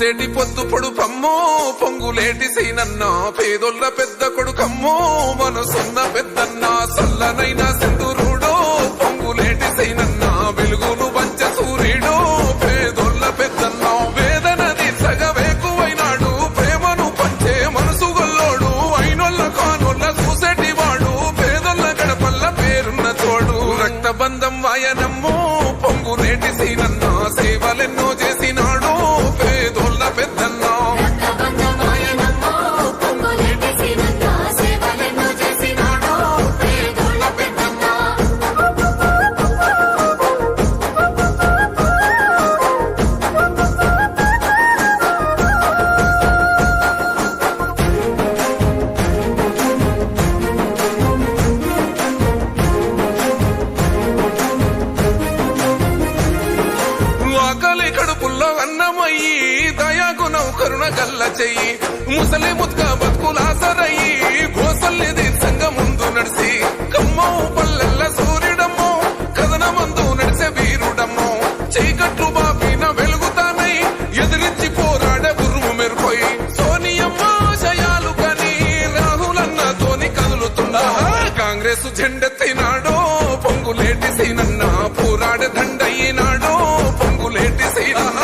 పొడిసేటి పొద్దు పొడుపమ్మో పొంగులేటి సీనన్న పేదొల్ల పెద్ద కొడుకమ్మో మనసున్న పెద్దన్న సల్లనైనా సింధురుడో పొంగులేటి సీనన్న వెలుగులు పంచ సూర్యుడో పేదొల్ల పెద్దన్న వేదన తీర్చగవేకువైనాడు ప్రేమను పంచే మనసు గొల్లోడు అయినొల్ల కానొల్ల చూసేటి వాడు పేదొల్ల గడపల్ల పేరున్న తోడు రక్తబంధం వాయనమ్మో పొంగులేటి సీనన్న సేవలెన్నో చేసినాడు పేదోళ్ళ పెద్దన్న కరుణ గల్ల చెయ్యి ముసలి ముత్క బతుకులాసరయ్యి గోసల్లిది సంగ ముందు నడిసి కమ్మో పల్లెల్ల సూర్యుడమ్మో కథన మందు నడిసే వీరుడమ్మో చీకట్లు బాపిన వెలుగుతానై ఎదిరించి పోరాడే ఉరుము మెరుపోయి సోనియమ్మ శయాలు కని రాహులన్నతోని కదులుతున్నా కాంగ్రెస్ జెండెత్తినాడో పొంగులేటి సీనన్న పోరాడే దండయ్యినాడో పొంగులేటి సీనన్న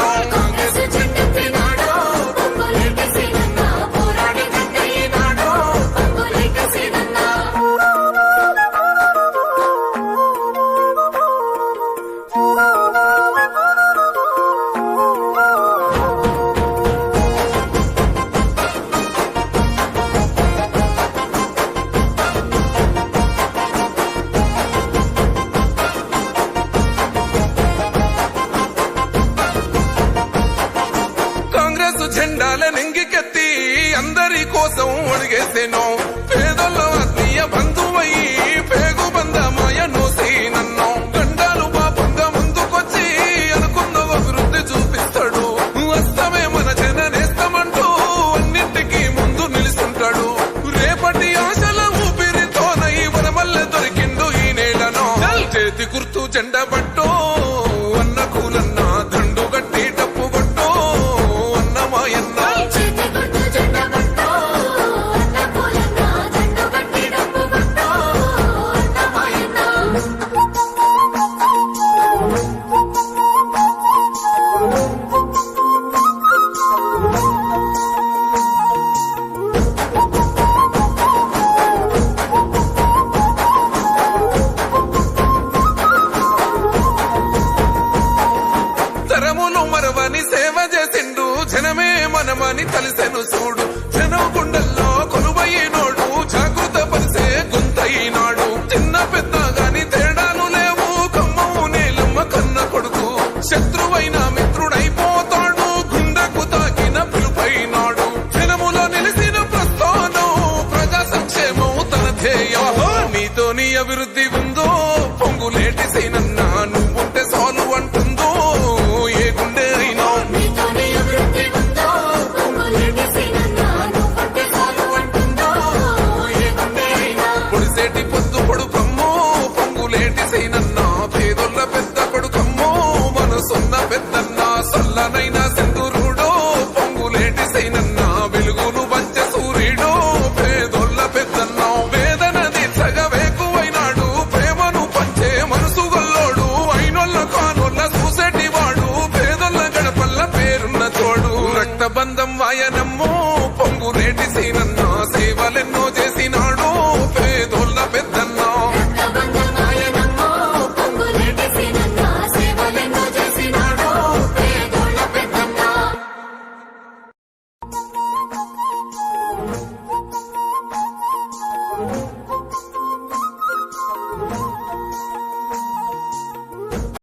జెండాల నెంగికెత్తి అందరి కోసం ఒడిగేసేనో పేదల్లో ఆత్మీయ బంధువయ్యి